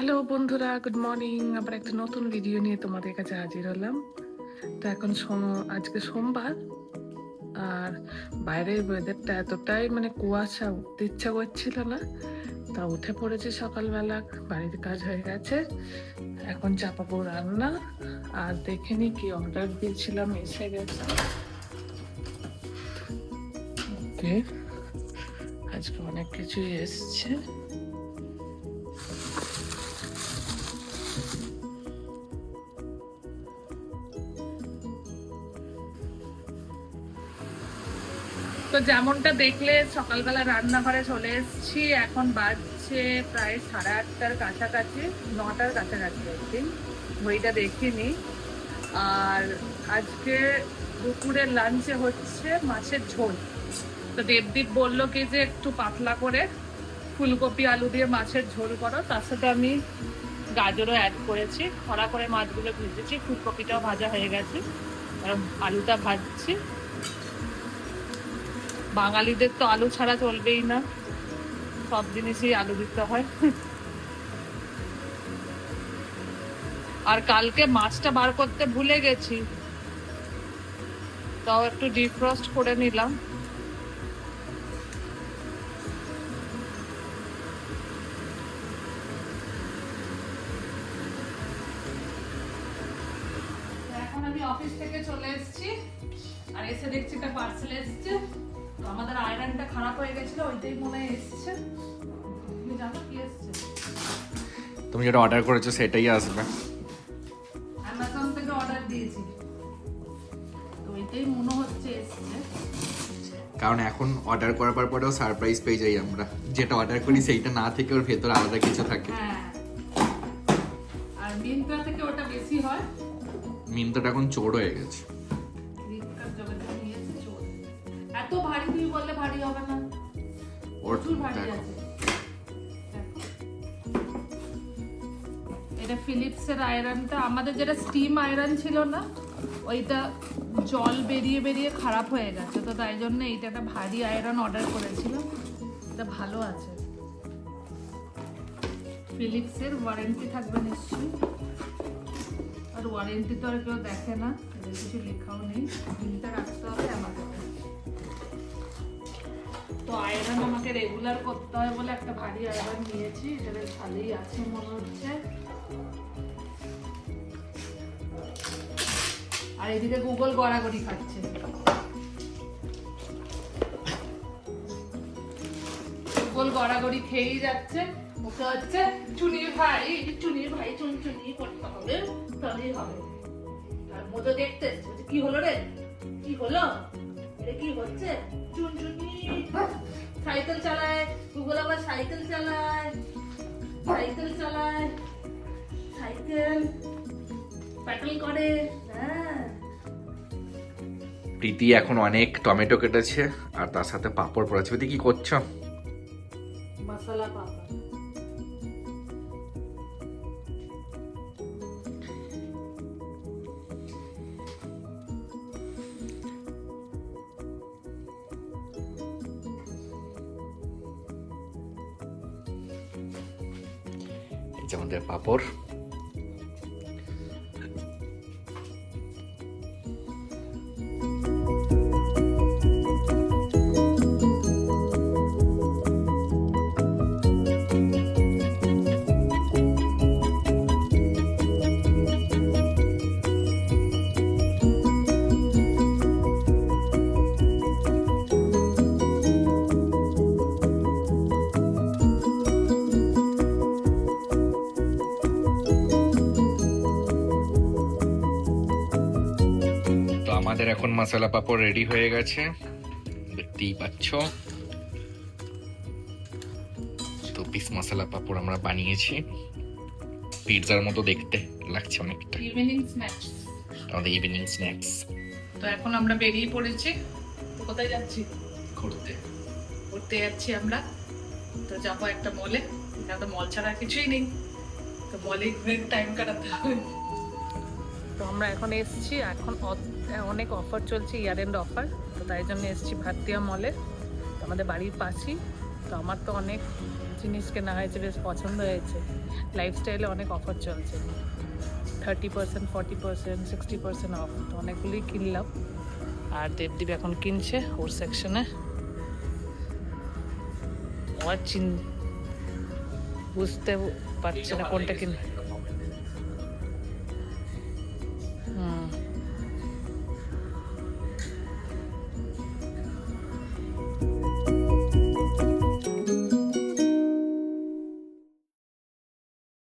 Hello বন্ধুরা, good morning. আবার একটা নতুন ভিডিও নিয়ে তোমাদের কাছে হাজির হলাম। তো এখন আজকে সোমবার, আর বাইরের ওয়েদারটা এতটাই কুয়াশা, উঠতে ইচ্ছা করছিল না। তা উঠে পড়েছি সকালবেলা, বাড়ির কাজ হয়ে গেছে, এখন চাপাবো রান্না। আর দেখেনি কি অর্ডার দিয়েছিলাম, এসে গেছে। ওকে, আজকে অনেক কিছুই এসছে। তো যেমনটা দেখলে, সকালবেলা রান্নাঘরে চলে এসেছি। এখন বাজছে প্রায় 8:30টার কাছাকাছি, 9টার কাছাকাছি একদিন, ঘড়িটা দেখিনি। আর আজকে দুপুরের লাঞ্চে হচ্ছে মাছের ঝোল। তো দেবদীপ বললো কি যে একটু পাতলা করে ফুলকপি আলু দিয়ে মাছের ঝোল করো। তার সাথে আমি গাজরও অ্যাড করেছি, খরা করে মাছগুলো ভেজেছি, ফুলকপিটাও ভাজা হয়ে গেছে, আর আলুটা ভাজছি। বাঙালিদের তো আলু ছাড়া চলবেই না, সব জিনিসই আলু দিতে হয়। আর কালকে মাছটা বার করতে ভুলে গেছি, তাও একটু ডিফ্রস্ট করে নিলাম। এখন আমি অফিস থেকে চলে এসেছি, আর এসে দেখছি একটা পার্সেল এসেছে। তো আমাদের আয়রনটা খারাপ হয়ে গেছিল, ওইটাই মনে হয় এসেছে। তুমি জানো কি এসেছে? তুমি যেটা অর্ডার করেছো সেটাই আসবে। অ্যামাজন থেকে অর্ডার দিয়েছি, তো ওইটাই মনে হচ্ছে এসেছে। কারণ এখন অর্ডার করার পরেও সারপ্রাইজ পেয়ে যাই আমরা, যেটা অর্ডার করি সেইটা না থেকে ওর ভেতর আলাদা কিছু থাকে। হ্যাঁ, আর মিন্ত্রা থেকে ওটা বেশি হয়। মিন্ত্রাটা এখন চোর হয়ে গেছে। এত ভারী, তুমি বললে ভারী হবে না, প্রচুর ভারী আছে। এটা ফিলিপসের আয়রনটা, আমাদের যেটা স্টিম আয়রন ছিল না, ওইটা জল বেরিয়ে বেরিয়ে খারাপ হয়ে গেছে। তো তাই জন্য এইটা একটা ভারী আয়রন অর্ডার করেছিলাম, এটা ভালো আছে। ফিলিপসের ওয়ারেন্টি থাকবে নিশ্চয়ই, আর ওয়ারেন্টি তো আর কেউ দেখে না, এদের কিছু লেখাও নেই, বিলটা রাখতে হবে আমাদের। তো আয়রন আমাকে রেগুলার করতে হয় বলে একটা ভারী আয়রন নিয়েছি, এটা বেশ ভালোই আছে মনে হচ্ছে। আর এদিকে গুগল গড়াগড়ি খাচ্ছে। গুগল গড়াগড়ি খেয়েই যাচ্ছে, ওকে হচ্ছে চুনির ভাই চুনি করতে হবে, তাহলেই হবে। আর মজা দেখতে কি হলো রে, কি হলো, এটা কি হচ্ছে? চুনচুনি সাইকেল চালায়, গুগল আবার সাইকেল চালায়, সাইকেল প্যাডেল করে। হ্যাঁ, প্রীতি এখন অনেক টমেটো কেটেছে আর তার সাথে পাঁপড় পড়েছে। প্রীতি কি করছো? মশলা পাপড়। এই যে আমাদের পাঁপড়। আমাদের এখন মশলা পাঁপড় রেডি হয়ে গেছে, দেখতেই পাচ্ছ। তো পিস মশলা পাঁপড় আমরা বানিয়েছি, পিৎজার মতো দেখতে লাগছে অনেকটা। ইভিনিং স্ন্যাক্স, আমাদের ইভিনিং স্ন্যাক্স। তো এখন আমরা বেরিয়ে পড়েছি। তো কোথায় যাচ্ছি? ঘুরতে যাচ্ছি আমরা। তো যাবো একটা মলে, এখানে তো মল ছাড়া কিছুই নেই, তো মলে ঘুরে টাইম কাটাতে হবে। তো আমরা এখন এসেছি, এখন অনেক অফার চলছে, ইয়ার এন্ড অফার। তো তাই জন্য এসেছি ভারতীয় মলে, তো আমাদের বাড়ির পাশেই। তো আমার তো অনেক জিনিস কেনা হয়েছে, বেশ পছন্দ হয়েছে। লাইফস্টাইলে অনেক অফার চলছে, 30%, 40%, 60% অফ, তো অনেকগুলোই কিনলাম। আর দেবদীপ এখন কিনছে ওর সেকশনে। বুঝতে পারছে না কোনটা কিনবে।